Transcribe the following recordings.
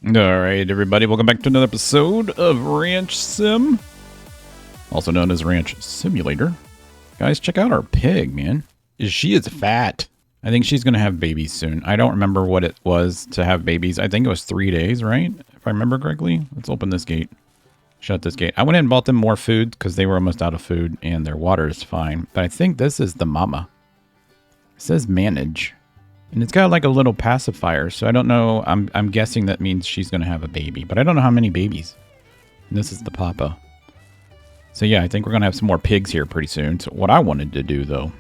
Alright, everybody, welcome back to another episode of Ranch Sim, also known as Ranch Simulator. Guys, check out our pig, man. She is fat. I think she's going to have babies soon. I don't remember what it was to have babies. I think it was 3 days, right? If I remember correctly. Let's open this gate. Shut this gate. I went in and bought them more food because they were almost out of food and their water is fine. But I think this is the mama. It says manage. And it's got like a little pacifier, so I don't know. I'm guessing that means she's going to have a baby, but I don't know how many babies. And this is the papa. So yeah, I think we're going to have some more pigs here pretty soon. So what I wanted to do, though,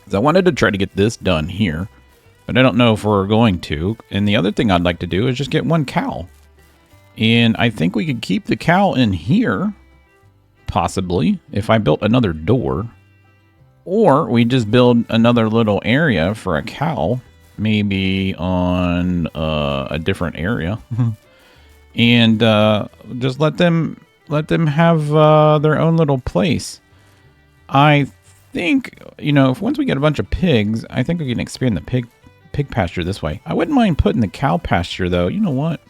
is I wanted to try to get this done here, but I don't know if we're going to. And the other thing I'd like to do is just get one cow. And I think we could keep the cow in here, possibly, if I built another door. Or we just build another little area for a cow, maybe on a different area, and just let them have their own little place. I think, you know, if once we get a bunch of pigs, I think we can expand the pig pasture this way. I wouldn't mind putting the cow pasture though. You know what?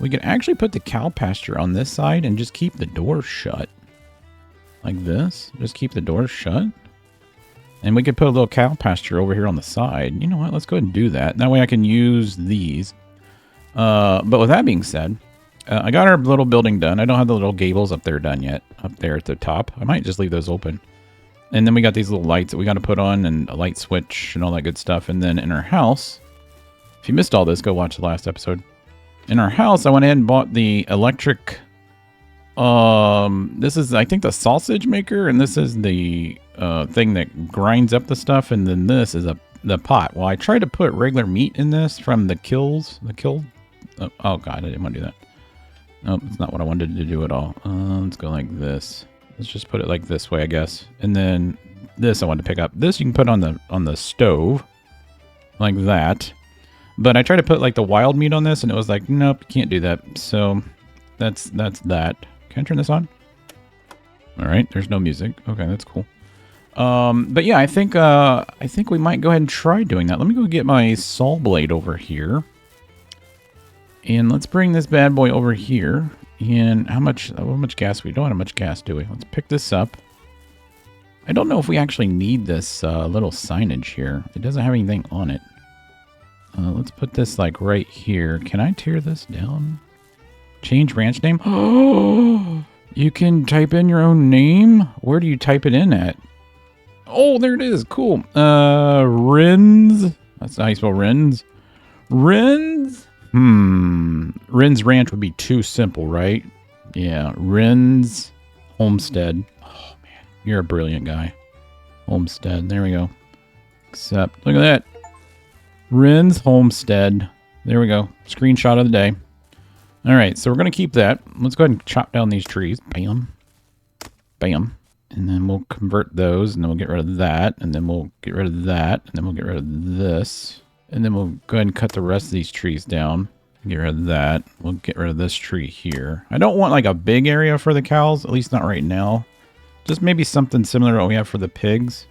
We can actually put the cow pasture on this side and just keep the door shut, like this. Just keep the door shut. And we could put a little cow pasture over here on the side. You know what? Let's go ahead and do that. That way I can use these. But with that being said, I got our little building done. I don't have the little gables up there done yet. Up there at the top. I might just leave those open. And then we got these little lights that we got to put on. And a light switch and all that good stuff. And then in our house, if you missed all this, go watch the last episode. In our house, I went ahead and bought the electric... this is, I think, the sausage maker. And this is the... thing that grinds up the stuff, and then this is the pot. Well, I tried to put regular meat in this from the kills. Oh god, I didn't want to do that. Nope, it's not what I wanted to do at all. Let's go like this. Let's just put it like this way, I guess. And then this I wanted to pick up. This you can put on the stove, like that. But I tried to put like the wild meat on this, and it was like, nope, you can't do that. So that's that. Can I turn this on? All right, there's no music. Okay, that's cool. But yeah, I think we might go ahead and try doing that. Let me go get my saw blade over here. And let's bring this bad boy over here. And how much gas? We don't have much gas, do we? Let's pick this up. I don't know if we actually need this little signage here. It doesn't have anything on it. Let's put this like right here. Can I tear this down? Change ranch name? Oh, you can type in your own name? Where do you type it in at? Oh, there it is. Cool. Ren's. That's how you spell Ren's. Ren's? Ren's Ranch would be too simple, right? Yeah. Ren's Homestead. Oh, man. You're a brilliant guy. Homestead. There we go. Except, look at that. Ren's Homestead. There we go. Screenshot of the day. All right. So we're going to keep that. Let's go ahead and chop down these trees. Bam. Bam. And then we'll convert those, and then we'll get rid of that, and then we'll get rid of that, and then we'll get rid of this. And then we'll go ahead and cut the rest of these trees down. Get rid of that. We'll get rid of this tree here. I don't want like a big area for the cows, at least not right now. Just maybe something similar to what we have for the pigs,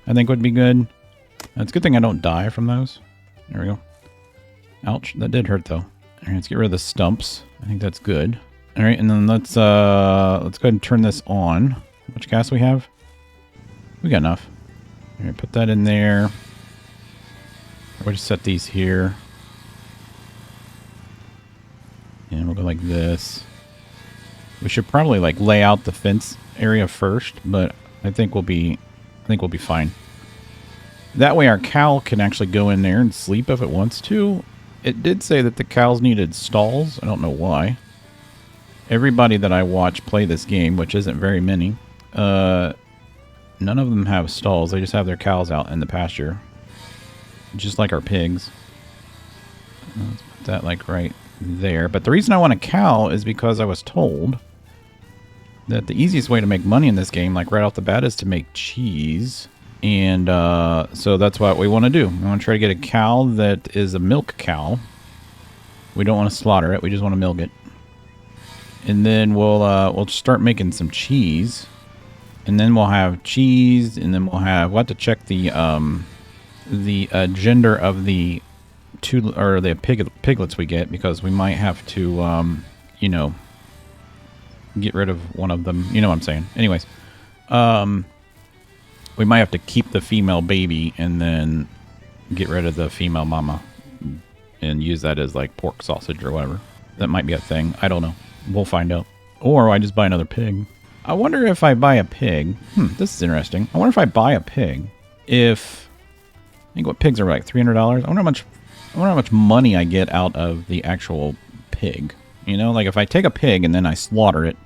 I think would be good. It's a good thing I don't die from those. There we go. Ouch, that did hurt though. All right, let's get rid of the stumps. I think that's good. All right, and then let's go ahead and turn this on. How much gas we have? We got enough. All right, put that in there. We'll just set these here. And we'll go like this. We should probably like lay out the fence area first, but I think we'll be fine. That way our cow can actually go in there and sleep if it wants to. It did say that the cows needed stalls. I don't know why. Everybody that I watch play this game, which isn't very many, none of them have stalls. They just have their cows out in the pasture, just like our pigs. Let's put that like right there. But the reason I want a cow is because I was told that the easiest way to make money in this game, like right off the bat, is to make cheese. And so that's what we want to do. We want to try to get a cow that is a milk cow. We don't want to slaughter it. We just want to milk it. And then we'll start making some cheese. And then we'll have cheese, and then we'll have to check the gender of the piglets we get, because we might have to, you know, get rid of one of them. You know what I'm saying? Anyways, we might have to keep the female baby and then get rid of the female mama and use that as like pork sausage or whatever. That might be a thing. I don't know. We'll find out. Or I just buy another pig. I wonder if I buy a pig. This is interesting. I wonder if I buy a pig. I think what pigs are like $300. I wonder how much money I get out of the actual pig. You know, like if I take a pig and then I slaughter it,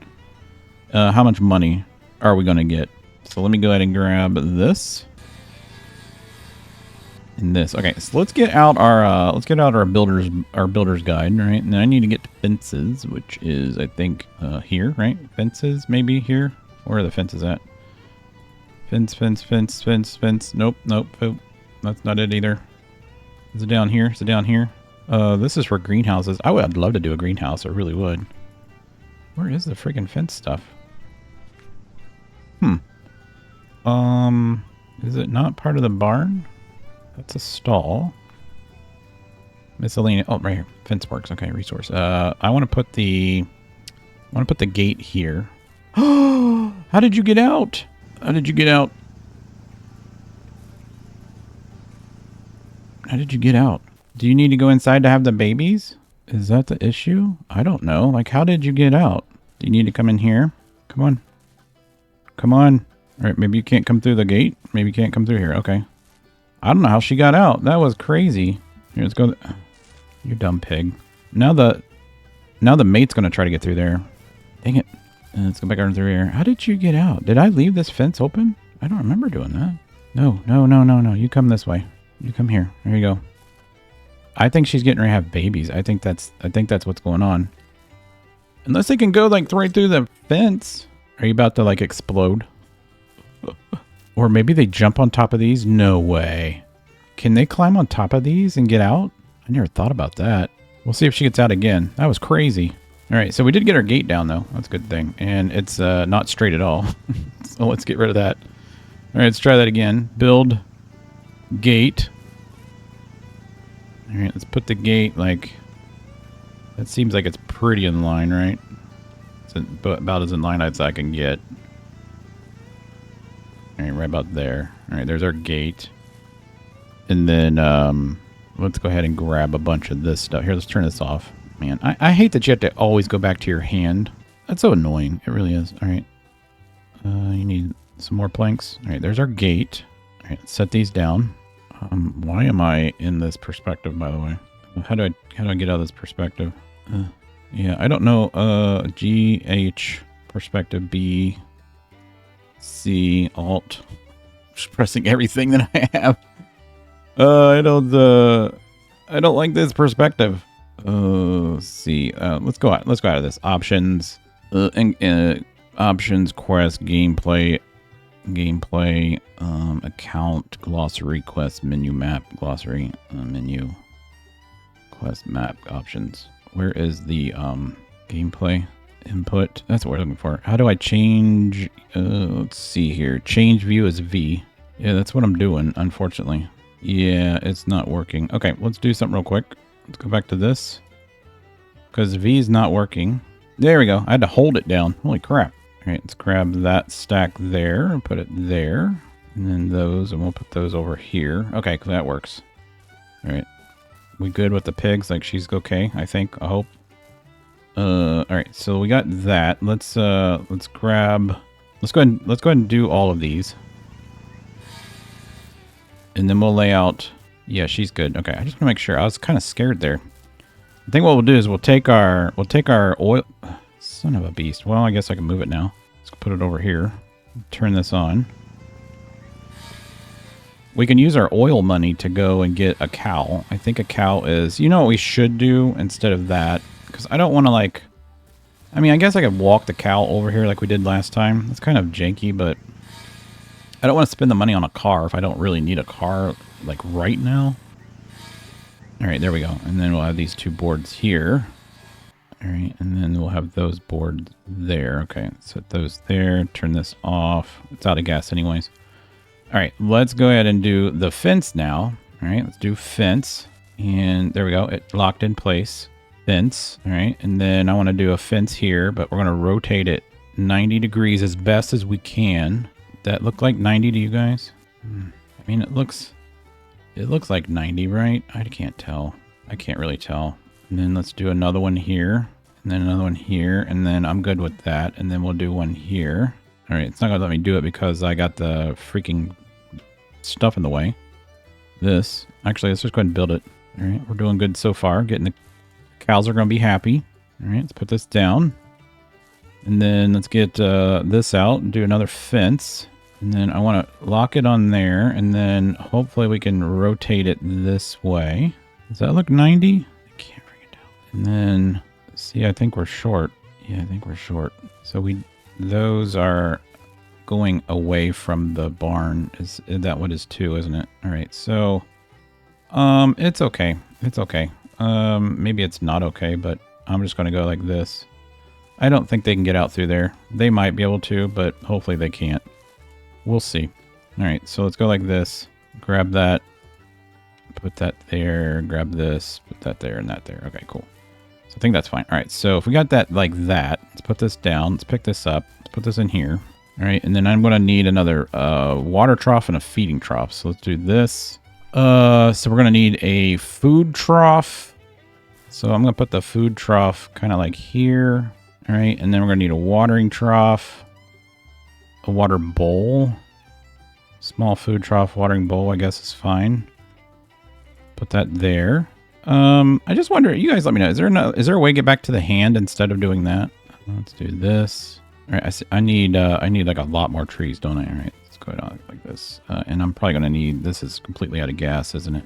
how much money are we going to get? So let me go ahead and grab this and this. Okay, so let's get out our builder's guide, right? And then I need to get to fences, which is I think here, right? Fences maybe here. Where are the fences at? Fence. Nope. That's not it either. Is it down here? Is it down here? This is for greenhouses. I'd love to do a greenhouse. I really would. Where is the freaking fence stuff? Is it not part of the barn? That's a stall. Miscellaneous. Oh, right here. Fence works. Okay, resource. I want to put the gate here. How did you get out? How did you get out? How did you get out? Do you need to go inside to have the babies? Is that the issue? I don't know. Like, how did you get out? Do you need to come in here? Come on. Come on. All right, maybe you can't come through the gate. Maybe you can't come through here. Okay. I don't know how she got out. That was crazy. Here, let's go. You dumb pig. Now the mate's going to try to get through there. Dang it. Let's go back over through here. How did you get out? Did I leave this fence open? I don't remember doing that. No. You come this way. You come here. There you go. I think she's getting ready to have babies. I think that's what's going on. Unless they can go like right through the fence. Are you about to like explode? Or maybe they jump on top of these? No way. Can they climb on top of these and get out? I never thought about that. We'll see if she gets out again. That was crazy. All right, so we did get our gate down though. That's a good thing. And it's not straight at all. So let's get rid of that. All right, let's try that again. Build gate. All right, let's put the gate like... That seems like it's pretty in line, right? It's about as in line as I can get. All right, right about there. All right, there's our gate. And then let's go ahead and grab a bunch of this stuff. Here, let's turn this off. Man, I hate that you have to always go back to your hand. That's so annoying. It really is. All right. You need some more planks. All right, there's our gate. All right, let's set these down. Why am I in this perspective, by the way? How do I get out of this perspective? Yeah, I don't know. GH perspective B C Alt. Just pressing everything that I have. I don't like this perspective. C. Let's go out. Let's go out of this. Options. Options. Quest. Gameplay. Account. Glossary. Quest. Menu. Map. Glossary. Menu. Quest. Map. Options. Where is the gameplay? Input. That's what we're looking for. How do I change? Let's see here. Change view as V. Yeah, that's what I'm doing, unfortunately. Yeah, it's not working. Okay, let's do something real quick. Let's go back to this. Because V is not working. There we go. I had to hold it down. Holy crap. All right, let's grab that stack there and put it there. And then those, and we'll put those over here. Okay, that works. All right. We good with the pigs? Like, she's okay, I think. I hope. All right, so we got that. Let's go ahead and do all of these. And then we'll lay out. Yeah, she's good. Okay, I just want to make sure. I was kind of scared there. I think what we'll do is we'll take our oil. Son of a beast. Well, I guess I can move it now. Let's put it over here. Turn this on. We can use our oil money to go and get a cow. I think a cow is... You know what we should do instead of that? Because I don't want to, like... I mean, I guess I could walk the cow over here like we did last time. It's kind of janky, but... I don't want to spend the money on a car if I don't really need a car, like, right now. Alright, there we go. And then we'll have these two boards here. Alright, and then we'll have those boards there. Okay, set those there. Turn this off. It's out of gas anyways. Alright, let's go ahead and do the fence now. Alright, let's do fence. And there we go. It locked in place. Fence. All right. And then I want to do a fence here, but we're going to rotate it 90 degrees as best as we can. That look like 90 to you guys? I mean, it looks like 90, right? I can't tell. I can't really tell. And then let's do another one here. And then another one here. And then I'm good with that. And then we'll do one here. All right. It's not going to let me do it because I got the freaking stuff in the way. This. Actually, let's just go ahead and build it. All right. We're doing good so far. Getting the cows are going to be happy. All right. Let's put this down. And then let's get this out and do another fence. And then I want to lock it on there. And then hopefully we can rotate it this way. Does that look 90? I can't bring it down. And then, see, I think we're short. Yeah, I think we're short. So those are going away from the barn. Is that what is too, isn't it? All right, so it's okay. It's okay. Maybe it's not okay, but I'm just going to go like this. I don't think they can get out through there. They might be able to, but hopefully they can't. We'll see. All right, so let's go like this. Grab that. Put that there. Grab this. Put that there and that there. Okay, cool. So I think that's fine. All right, so if we got that like that, let's put this down. Let's pick this up. Let's put this in here. All right, and then I'm going to need another water trough and a feeding trough. So let's do this. So we're going to need a food trough. So I'm going to put the food trough kind of like here. All right, and then we're going to need a watering trough. A water bowl. Small food trough, watering bowl, I guess is fine. Put that there. I just wonder, you guys let me know, is there a way to get back to the hand instead of doing that? Let's do this. All right, I need like a lot more trees, don't I? All right, let's go down like this. And I'm probably going to need, this is completely out of gas, isn't it?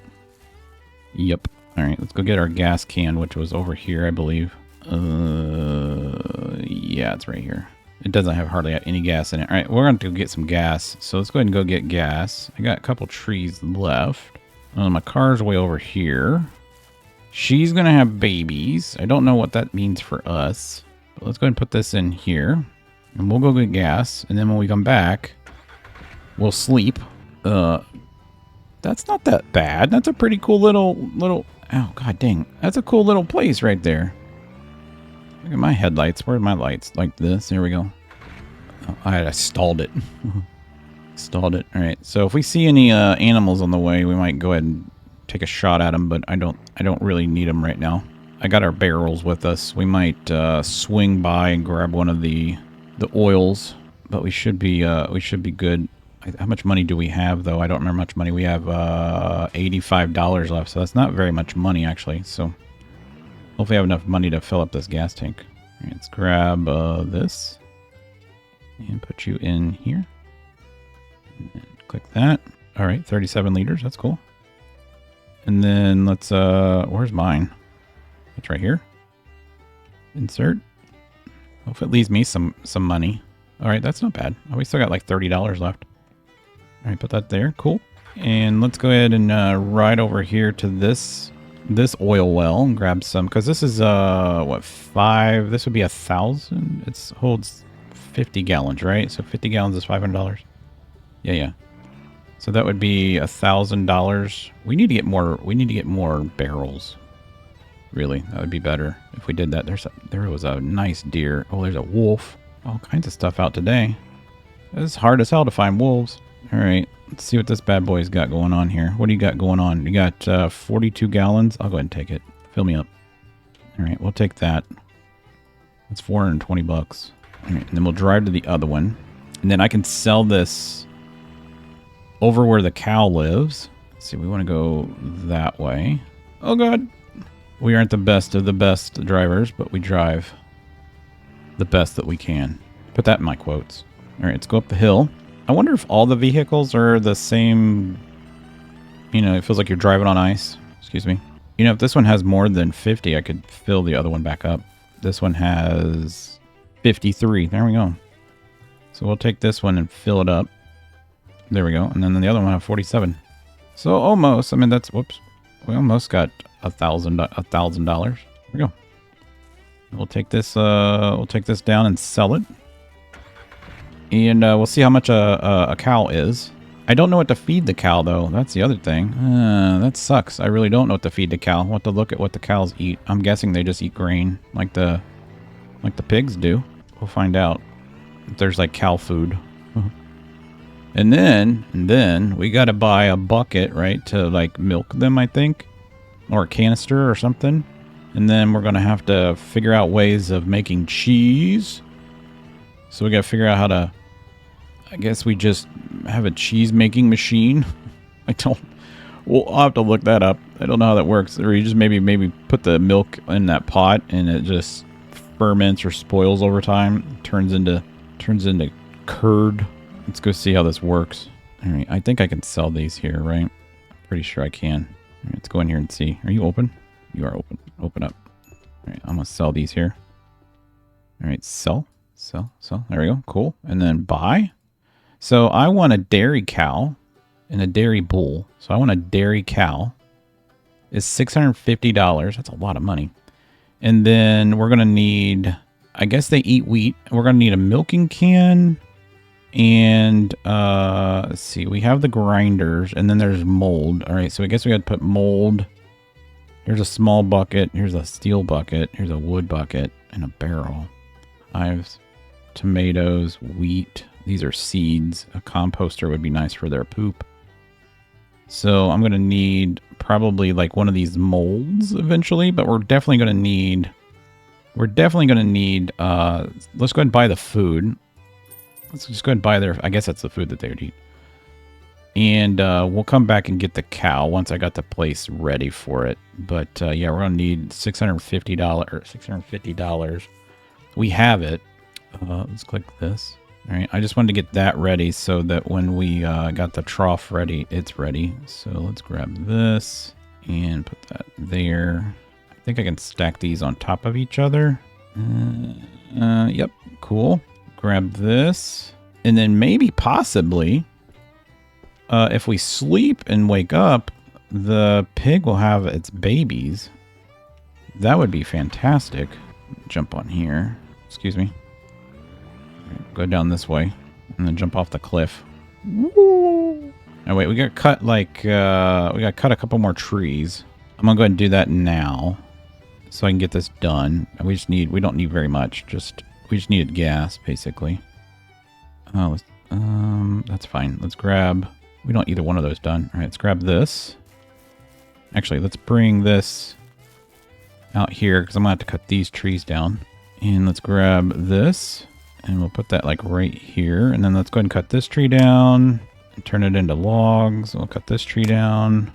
Yep. All right, let's go get our gas can, which was over here, I believe. Yeah, it's right here. It doesn't have hardly any gas in it. All right, we're going to go get some gas. So let's go ahead and go get gas. I got a couple trees left. My car's way over here. She's going to have babies. I don't know what that means for us. But let's go ahead and put this in here. And we'll go get gas. And then when we come back, we'll sleep. That's not that bad. That's a pretty cool little... Oh, god dang. That's a cool little place right there. Look at my headlights. Where are my lights? Like this. There we go. Oh, I stalled it. Stalled it. All right. So if we see any animals on the way, we might go ahead and take a shot at them. But I don't really need them right now. I got our barrels with us. We might swing by and grab one of the oils. But we should be good. How much money do we have though? I don't remember how much money we have. $85 left. So that's not very much money actually. So. Hopefully I have enough money to fill up this gas tank. Right, let's grab this. And put you in here. And click that. Alright, 37 liters. That's cool. And then let's... where's mine? It's right here. Insert. Hope it leaves me some money. Alright, that's not bad. Oh, we still got like $30 left. Alright, put that there. Cool. And let's go ahead and ride over here to this oil well and grab some, because this is what, 5, this would be 1,000. It holds 50 gallons, right? So 50 gallons is $500. Yeah. So that would be $1,000. We need to get more barrels. Really, that would be better if we did that. There was a nice deer. Oh, there's a wolf. All kinds of stuff out today. It's hard as hell to find wolves. All right. Let's see what this bad boy's got going on here. What do you got going on? You got 42 gallons. I'll go ahead and take it. Fill me up. All right, we'll take that. That's 420 bucks. All right, and then we'll drive to the other one. And then I can sell this over where the cow lives. Let's see, we want to go that way. Oh, God. We aren't the best of the best drivers, but we drive the best that we can. Put that in my quotes. All right, let's go up the hill. I wonder if all the vehicles are the same, you know, it feels like you're driving on ice. Excuse me. You know, if this one has more than 50, I could fill the other one back up. This one has 53. There we go. So we'll take this one and fill it up. There we go. And then the other one have 47. So almost, I mean, that's, whoops. We almost got $1,000. There we go. We'll take this down and sell it. And we'll see how much a cow is. I don't know what to feed the cow, though. That's the other thing. That sucks. I really don't know what to feed the cow. I'll have to look at what the cows eat. I'm guessing they just eat grain, like the pigs do. We'll find out if there's like cow food. And then we got to buy a bucket, right, to like milk them, I think, or a canister or something. And then we're going to have to figure out ways of making cheese. So we got to figure out how to, I guess we just have a cheese making machine. I'll have to look that up. I don't know how that works. Or you just maybe put the milk in that pot and it just ferments or spoils over time. Turns into curd. Let's go see how this works. All right, I think I can sell these here, right? Pretty sure I can. All right, let's go in here and see. Are you open? You are open. Open up. All right, I'm going to sell these here. All right, sell. There we go. Cool. And then buy. So I want a dairy cow and a dairy bull. So I want a dairy cow. It's $650. That's a lot of money. And then we're going to need, I guess they eat wheat. We're going to need a milking can. And let's see, we have the grinders and then there's mold. All right, so I guess we got to put mold. Here's a small bucket. Here's a steel bucket. Here's a wood bucket and a barrel. Chives, tomatoes, wheat. These are seeds. A composter would be nice for their poop. So I'm going to need probably like one of these molds eventually, but we're definitely going to need, let's go ahead and buy the food. Let's just go ahead and buy their, I guess that's the food that they would eat. And we'll come back and get the cow once I got the place ready for it. But yeah, we're going to need $650. We have it. Let's click this. All right, I just wanted to get that ready so that when we got the trough ready, it's ready. So let's grab this and put that there. I think I can stack these on top of each other. Yep, cool. Grab this. And then maybe possibly, if we sleep and wake up, the pig will have its babies. That would be fantastic. Jump on here. Excuse me. Go down this way and then jump off the cliff. Woo! Oh wait, we got to cut like we got to cut a couple more trees. I'm gonna go ahead and do that now, so I can get this done. We don't need very much. We just needed gas basically. Oh, that's fine. Let's grab. We don't either one of those done. All right, let's grab this. Actually, let's bring this out here because I'm gonna have to cut these trees down. And let's grab this. And we'll put that like right here. And then let's go ahead and cut this tree down and turn it into logs. We'll cut this tree down,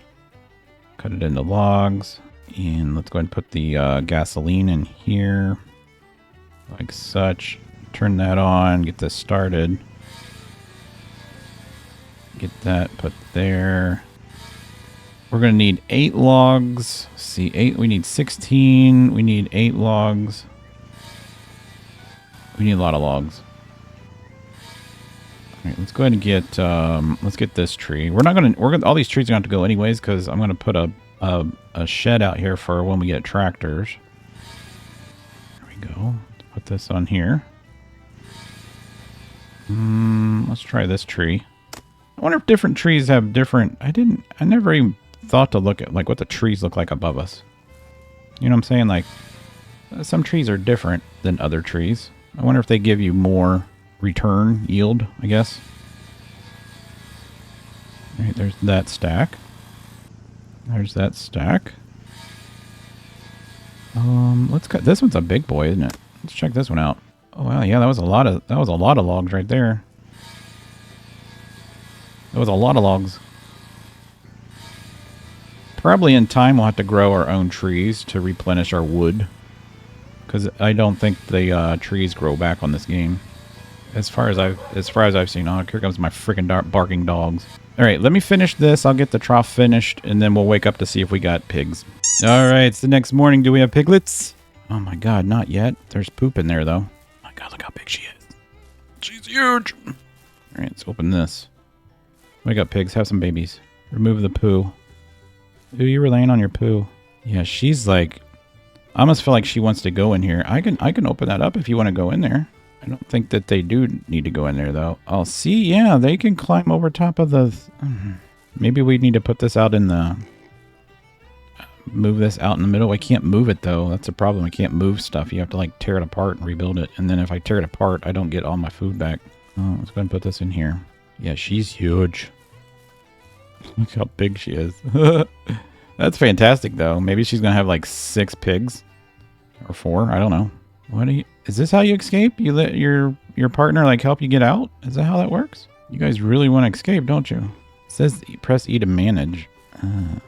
cut it into logs. And let's go ahead and put the gasoline in here like such. Turn that on, get this started. Get that put there. We're going to need 8 logs. Let's see, 8, we need 16. We need 8 logs. We need a lot of logs. All right, let's go ahead and get let's get this tree. All these trees are going to have to go anyways because I'm going to put a shed out here for when we get tractors. There we go. Let's put this on here. Let's try this tree. I wonder if different trees have different. I never even thought to look at like what the trees look like above us. You know what I'm saying? Like some trees are different than other trees. I wonder if they give you more return yield, I guess. All right, there's that stack. There's that stack. Let's cut. This one's a big boy, isn't it? Let's check this one out. Oh wow, yeah, that was a lot of logs right there. That was a lot of logs. Probably in time we'll have to grow our own trees to replenish our wood. Because I don't think the trees grow back on this game. As far as I've seen. Oh, here comes my freaking barking dogs. All right, let me finish this. I'll get the trough finished, and then we'll wake up to see if we got pigs. All right, it's the next morning. Do we have piglets? Oh my god, not yet. There's poop in there, though. Oh my god, look how big she is. She's huge. All right, let's open this. Wake up, pigs. Have some babies. Remove the poo. Ooh, you were laying on your poo. Yeah, she's like... I almost feel like she wants to go in here. I can open that up if you want to go in there. I don't think that they do need to go in there, though. I'll see. Yeah, they can climb over top of the... Maybe we need to put this out in the... Move this out in the middle. I can't move it, though. That's a problem. I can't move stuff. You have to, like, tear it apart and rebuild it. And then if I tear it apart, I don't get all my food back. Oh, let's go ahead and put this in here. Yeah, she's huge. Look how big she is. That's fantastic, though. Maybe she's going to have, like, 6 pigs. Or 4. I don't know. What do you... Is this how you escape? You let your partner, like, help you get out? Is that how that works? You guys really want to escape, don't you? It says press E to manage.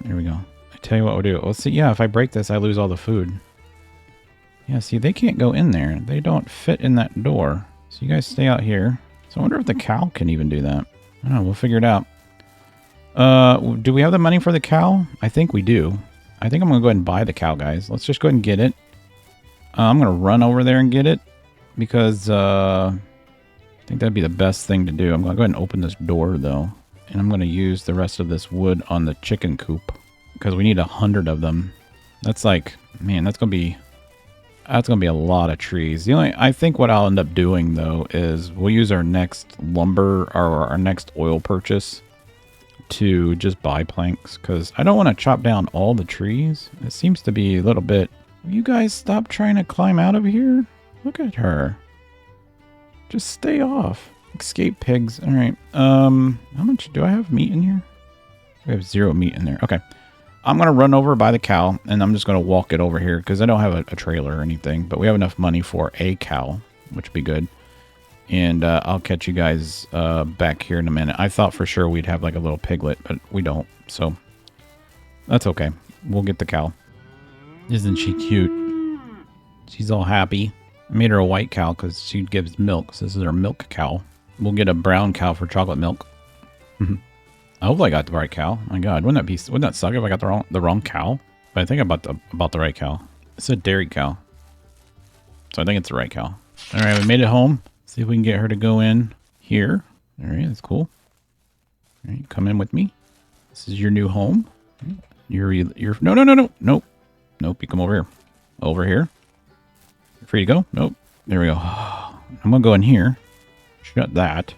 There we go. I tell you what we'll do. We'll see. Yeah, if I break this, I lose all the food. Yeah, see, they can't go in there. They don't fit in that door. So you guys stay out here. So I wonder if the cow can even do that. I don't know. We'll figure it out. Do we have the money for the cow? I think we do. I think I'm going to go ahead and buy the cow, guys. Let's just go ahead and get it. I'm going to run over there and get it because I think that'd be the best thing to do. I'm going to go ahead and open this door, though. And I'm going to use the rest of this wood on the chicken coop because we need 100 of them. That's like, man, that's going to be a lot of trees. I think what I'll end up doing, though, is we'll use our next lumber or our next oil purchase to just buy planks because I don't want to chop down all the trees. It seems to be a little bit... Will you guys stop trying to climb out of here? Look at her. Just stay off. Escape pigs. All right. How much do I have meat in here? We have 0 meat in there. Okay. I'm going to run over by the cow, and I'm just going to walk it over here because I don't have a trailer or anything, but we have enough money for a cow, which would be good. And I'll catch you guys back here in a minute. I thought for sure we'd have like a little piglet, but we don't. So that's okay. We'll get the cow. Isn't she cute? She's all happy. I made her a white cow because she gives milk. So this is our milk cow. We'll get a brown cow for chocolate milk. I hope I got the right cow. My God, wouldn't that suck if I got the wrong cow? But I think I bought the right cow. It's a dairy cow, so I think it's the right cow. All right, we made it home. See if we can get her to go in here. All right, that's cool. All right, come in with me. This is your new home. You're nope. Nope, you come over here. Over here. You're free to go? Nope. There we go. I'm going to go in here. Shut that.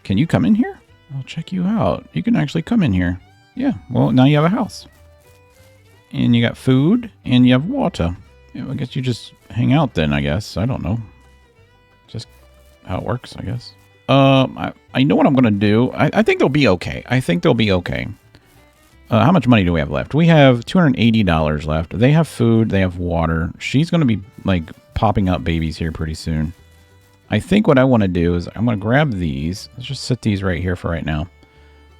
Can you come in here? I'll check you out. You can actually come in here. Yeah, well, now you have a house. And you got food, and you have water. Yeah, I guess you just hang out then, I guess. I don't know. Just how it works, I guess. I know what I'm going to do. I think they'll be okay. I think they'll be okay. How much money do we have left? We have $280 left. They have food. They have water. She's going to be, like, popping up babies here pretty soon. I think what I want to do is I'm going to grab these. Let's just set these right here for right now.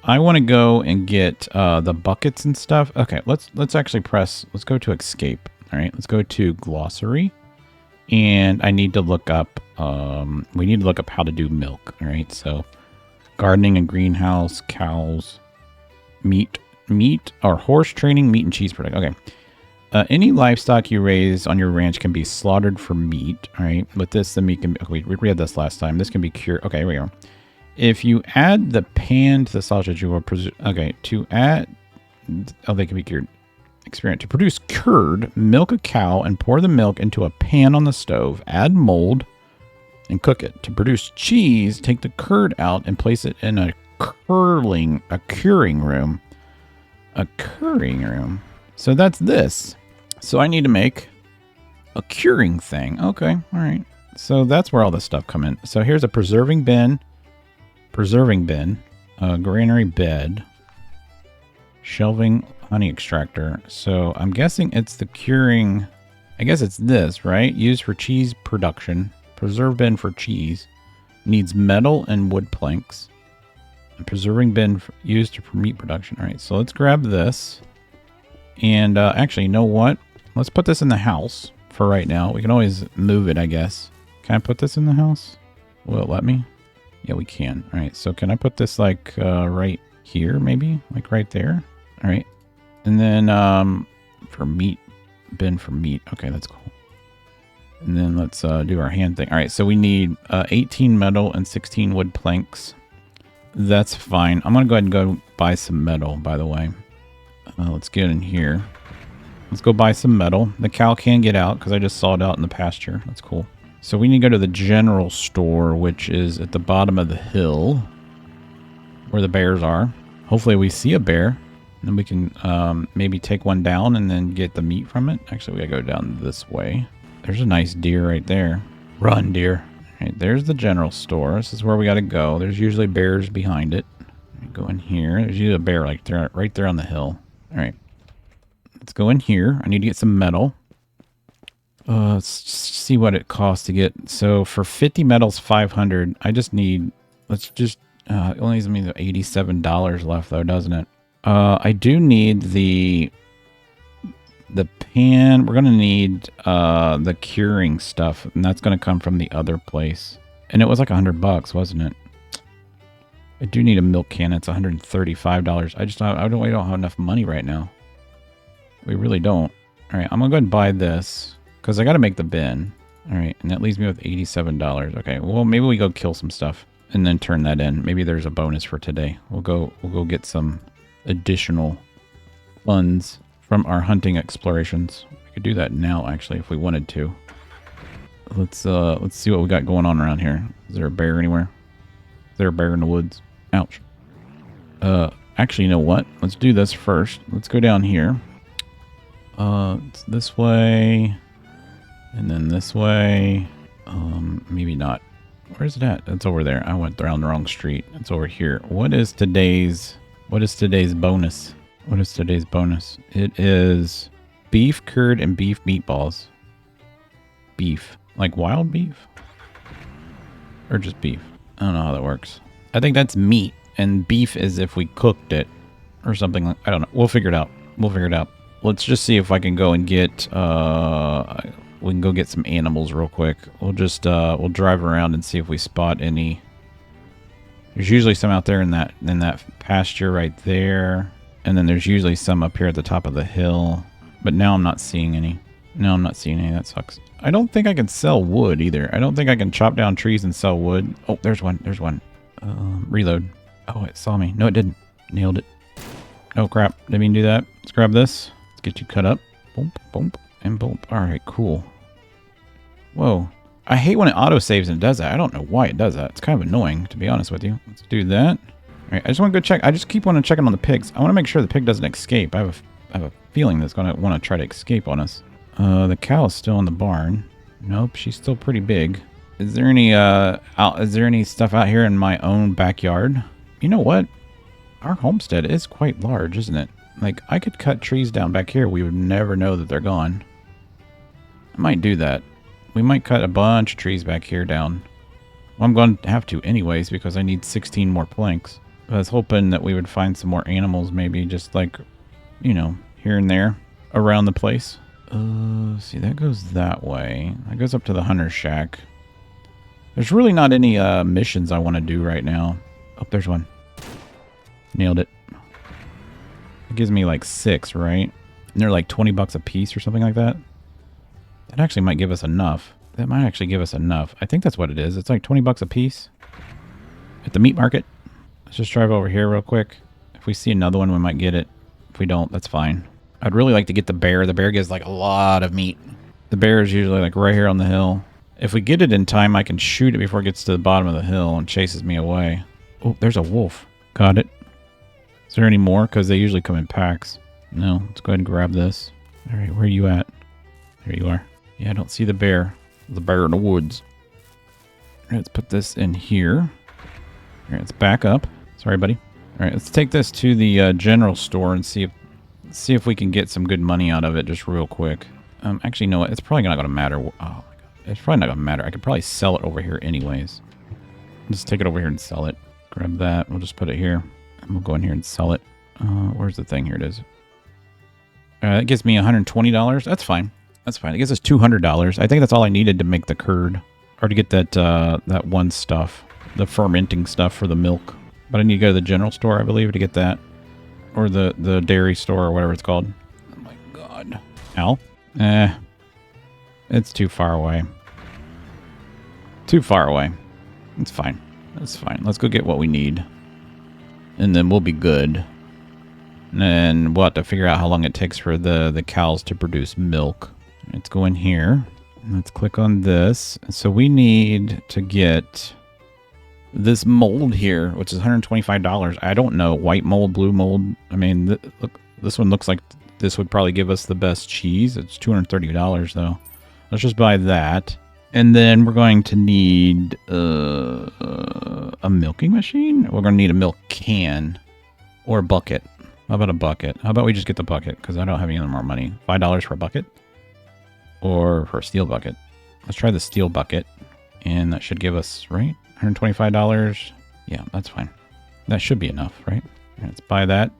I want to go and get the buckets and stuff. Okay, let's actually press. Let's go to escape. All right, let's go to glossary. And I need to look up. We need to look up how to do milk. All right, so gardening and greenhouse, cows, meat or horse training, meat and cheese production. Okay. Any livestock you raise on your ranch can be slaughtered for meat. All right. But the meat can be, okay, we read this last time. This can be cured. Okay, here we go. If you add the pan to the sausage, you will okay, to add, they can be cured. Experiment. To produce curd, milk a cow and pour the milk into a pan on the stove. Add mold and cook it. To produce cheese, take the curd out and place it in a curing room. A curing room. So that's this. So I need to make a curing thing. Okay, all right. So that's where all this stuff come in. So here's a preserving bin, a granary bed, shelving, honey extractor. So I'm guessing it's the curing. I guess it's this, right? Used for cheese production. Preserve bin for cheese. Needs metal and wood planks. A preserving bin used for meat production. All right, so let's grab this. And actually, you know what? Let's put this in the house for right now. We can always move it, I guess. Can I put this in the house? Will it let me? Yeah, we can. All right, so can I put this like right here, maybe? Like right there? All right. And then for meat, bin for meat. Okay, that's cool. And then let's do our hand thing. All right, so we need 18 metal and 16 wood planks. That's fine. I'm going to go ahead and go buy some metal, by the way. Let's get in here. Let's go buy some metal. The cow can get out because I just saw it out in the pasture. That's cool. So we need to go to the general store, which is at the bottom of the hill where the bears are. Hopefully we see a bear. And then we can maybe take one down and then get the meat from it. Actually, we gotta go down this way. There's a nice deer right there. Run, deer. All right, there's the general store. This is where we gotta go. There's usually bears behind it. Go in here. There's usually a bear like there, right there on the hill. All right. Let's go in here. I need to get some metal. Let's see what it costs to get. So for 50 metals, 500. I just need, let's just, it only leaves me the $87 left though, doesn't it? I do need the pan. We're going to need the curing stuff, and that's going to come from the other place. And it was like $100, wasn't it? I do need a milk can. It's $135. I don't have enough money right now. We really don't. All right, I'm going to go ahead and buy this because I got to make the bin. All right, and that leaves me with $87. Okay, well, maybe we go kill some stuff and then turn that in. Maybe there's a bonus for today. We'll go get some additional funds from our hunting explorations. We could do that now, actually, if we wanted to. Let's see what we got going on around here. Is there a bear anywhere? Is there a bear in the woods? Ouch. Actually, you know what? Let's do this first. Let's go down here. It's this way. And then this way. Maybe not. Where's it at? It's over there. I went down the wrong street. It's over here. What is today's bonus? What is today's bonus? It is beef curd and beef meatballs. Beef. Like wild beef? Or just beef? I don't know how that works. I think that's meat, and beef is if we cooked it or something like, I don't know. We'll figure it out. We'll figure it out. Let's just see if I can go and get we can go get some animals real quick. We'll just we'll drive around and see if we spot any. There's usually some out there in that pasture right there, and then there's usually some up here at the top of the hill. But now I'm not seeing any. No, I'm not seeing any. That sucks. I don't think I can sell wood either. I don't think I can chop down trees and sell wood. Oh, there's one. There's one. Reload. Oh, it saw me. No, it didn't. Nailed it. Oh, crap. Didn't mean to do that. Let's grab this. Let's get you cut up. Boom, boom, and boom. All right, cool. Whoa. I hate when it auto-saves and it does that. I don't know why it does that. It's kind of annoying, to be honest with you. Let's do that. All right, I just want to go check. I just keep wanting to check on the pigs. I want to make sure the pig doesn't escape. I have a feeling that's going to want to try to escape on us. The cow is still in the barn. Nope, she's still pretty big. Is there any stuff out here in my own backyard? You know what? Our homestead is quite large, isn't it? Like, I could cut trees down back here. We would never know that they're gone. I might do that. We might cut a bunch of trees back here down. Well, I'm going to have to anyways because I need 16 more planks. I was hoping that we would find some more animals, maybe just like, you know, here and there around the place. See, that goes that way. That goes up to the hunter's shack. There's really not any missions I want to do right now. Oh, there's one. Nailed it. It gives me like 6, right? And they're like 20 bucks a piece or something like that. That actually might give us enough. That might actually give us enough. I think that's what it is. It's like 20 bucks a piece at the meat market. Let's just drive over here real quick. If we see another one, we might get it. If we don't, that's fine. I'd really like to get the bear. The bear gives like a lot of meat. The bear is usually like right here on the hill. If we get it in time, I can shoot it before it gets to the bottom of the hill and chases me away. Oh, there's a wolf. Got it. Is there any more? Because they usually come in packs. No, let's go ahead and grab this. All right, where are you at? There you are. Yeah, I don't see the bear. The bear in the woods. All right, let's put this in here. All right, let's back up. Sorry, buddy. All right, let's take this to the general store and see if we can get some good money out of it just real quick. Actually, you know what? It's probably not going to matter. Oh, my God. It's probably not going to matter. I could probably sell it over here anyways. Just take it over here and sell it. Grab that. We'll just put it here. And we'll go in here and sell it. Where's the thing? Here it is. That gives me $120. That's fine. That's fine. It gives us $200. I think that's all I needed to make the curd. Or to get that that one stuff. The fermenting stuff for the milk. But I need to go to the general store, I believe, to get that. Or the dairy store or whatever it's called. Oh my God. Ow. It's too far away. Too far away. It's fine. That's fine. Let's go get what we need. And then we'll be good. And then we'll have to figure out how long it takes for the cows to produce milk. Let's go in here. Let's click on this. So we need to get this mold here, which is $125. I don't know. White mold, blue mold. I mean, look, this one looks like this would probably give us the best cheese. It's $230 though. Let's just buy that. And then we're going to need a milking machine. We're going to need a milk can or a bucket. How about a bucket? How about we just get the bucket? Because I don't have any more money. $5 for a bucket or for a steel bucket. Let's try the steel bucket. And that should give us, right? $125. Yeah, that's fine. That should be enough, right? Let's buy that.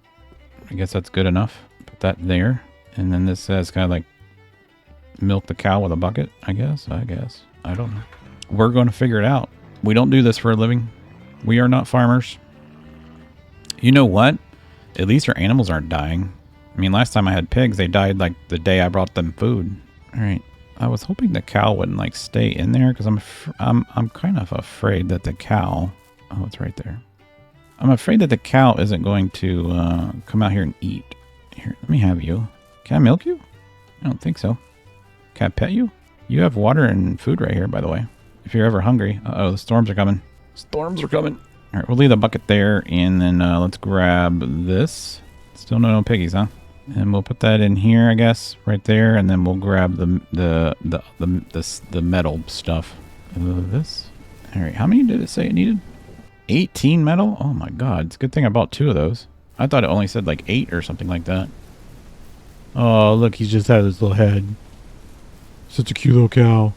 I guess that's good enough. Put that there. And then this says kind of like milk the cow with a bucket, I guess. I don't know. We're going to figure it out. We don't do this for a living. We are not farmers. You know what? At least our animals aren't dying. I mean, last time I had pigs, they died like the day I brought them food. All right. I was hoping the cow wouldn't like stay in there because I'm kind of afraid that the cow. Oh, it's right there. I'm afraid that the cow isn't going to come out here and eat. Here, let me have you. Can I milk you? I don't think so. Can I pet you? You have water and food right here, by the way. If you're ever hungry. Uh-oh, the storms are coming. Storms are coming. All right, we'll leave the bucket there, and then let's grab this. Still no piggies, huh? And we'll put that in here, I guess, right there, and then we'll grab the metal stuff. This. All right, how many did it say it needed? 18 metal? Oh my god, it's a good thing I bought 2 of those. I thought it only said like 8 or something like that. Oh, look, he's just had his little head. Such a cute little cow.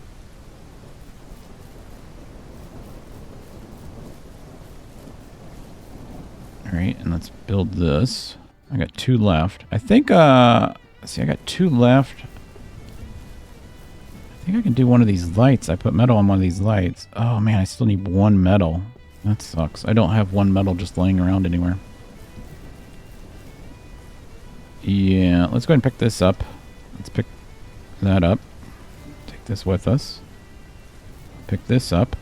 All right, and let's build this. I got 2 left. I think, see, I got 2 left. I think I can do one of these lights. I put metal on one of these lights. Oh man, I still need 1 metal. That sucks. I don't have 1 metal just laying around anywhere. Yeah, let's go ahead and pick this up. Let's pick that up. Take this with us. Pick this up.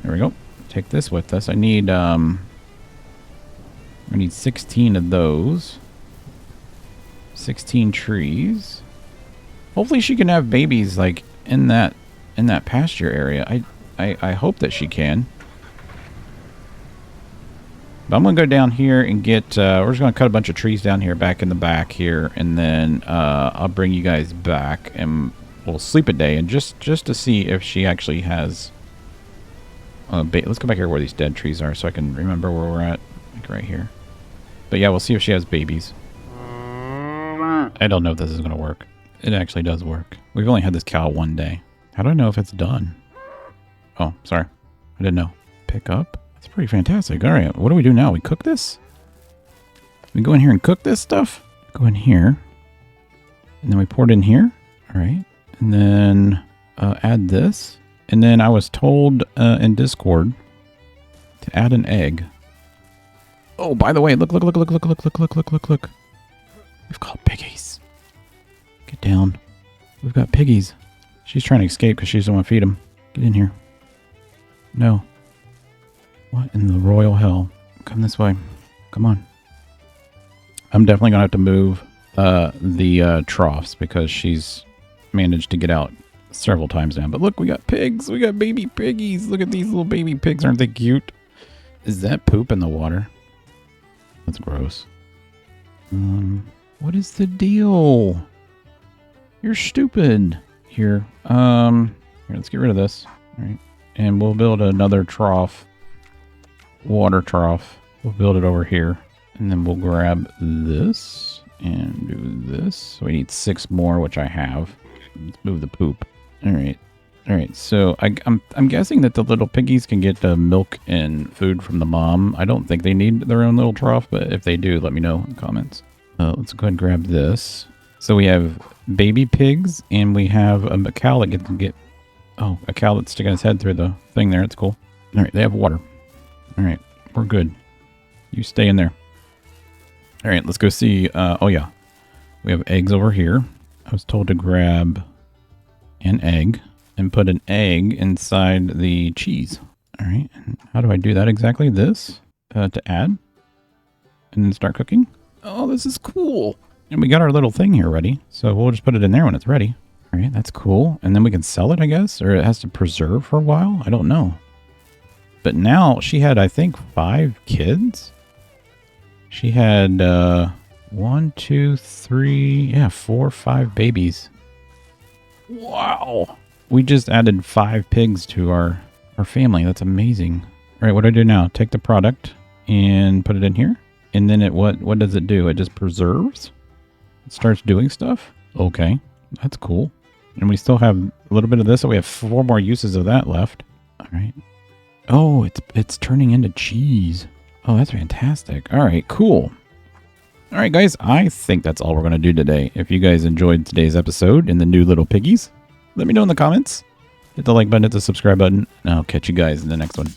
There we go. Take this with us. I need 16 of those. 16 trees. Hopefully she can have babies like in that pasture area. I hope that she can. But I'm gonna go down here and get we're just gonna cut a bunch of trees down here back in the back here, and then I'll bring you guys back and we'll sleep a day and just to see if she actually has let's go back here where these dead trees are so I can remember where we're at, like right here. But yeah, we'll see if she has babies. I don't know if this is gonna work. It actually does work. We've only had this cow 1 day. How do I know if it's done? Oh, sorry. I didn't know. Pick up? That's pretty fantastic. All right, what do we do now? We cook this? We go in here and cook this stuff? Go in here. And then we pour it in here. All right. And then add this. And then I was told in Discord to add an egg. Oh, by the way, look. We've got piggies. Get down. We've got piggies. She's trying to escape because she doesn't want to feed them. Get in here. No. What in the royal hell? Come this way. Come on. I'm definitely going to have to move the troughs because she's managed to get out several times now. But look, we got pigs. We got baby piggies. Look at these little baby pigs. Aren't they cute? Is that poop in the water? That's gross. What is the deal? You're stupid. Here, let's get rid of this. All right. And we'll build another trough. Water trough. We'll build it over here. And then we'll grab this and do this. So we need 6 more, which I have. Let's move the poop. All right. All right. So I'm guessing that the little piggies can get milk and food from the mom. I don't think they need their own little trough, but if they do, let me know in the comments. Let's go ahead and grab this. So we have baby pigs, and we have a cow that can get... Oh, a cow that's sticking its head through the thing there. It's cool. All right, they have water. All right, we're good. You stay in there. All right, let's go see... oh, yeah. We have eggs over here. I was told to grab an egg and put an egg inside the cheese. All right, and how do I do that exactly? This to add and then start cooking. Oh, this is cool. And we got our little thing here ready, so we'll just put it in there when it's ready. All right, that's cool. And then we can sell it, I guess, or it has to preserve for a while. I don't know. But now she had, I think, 5 kids. She had 1, 2, 3, yeah, 4, 5 babies. Wow. We just added 5 pigs to our family. That's amazing. All right, what do I do now? Take the product and put it in here. And then what does it do? It just preserves? It starts doing stuff? Okay, that's cool. And we still have a little bit of this, so we have 4 more uses of that left. All right. Oh, it's turning into cheese. Oh, that's fantastic. All right, cool. All right, guys, I think that's all we're going to do today. If you guys enjoyed today's episode and the new little piggies, let me know in the comments. Hit the like button, hit the subscribe button, and I'll catch you guys in the next one.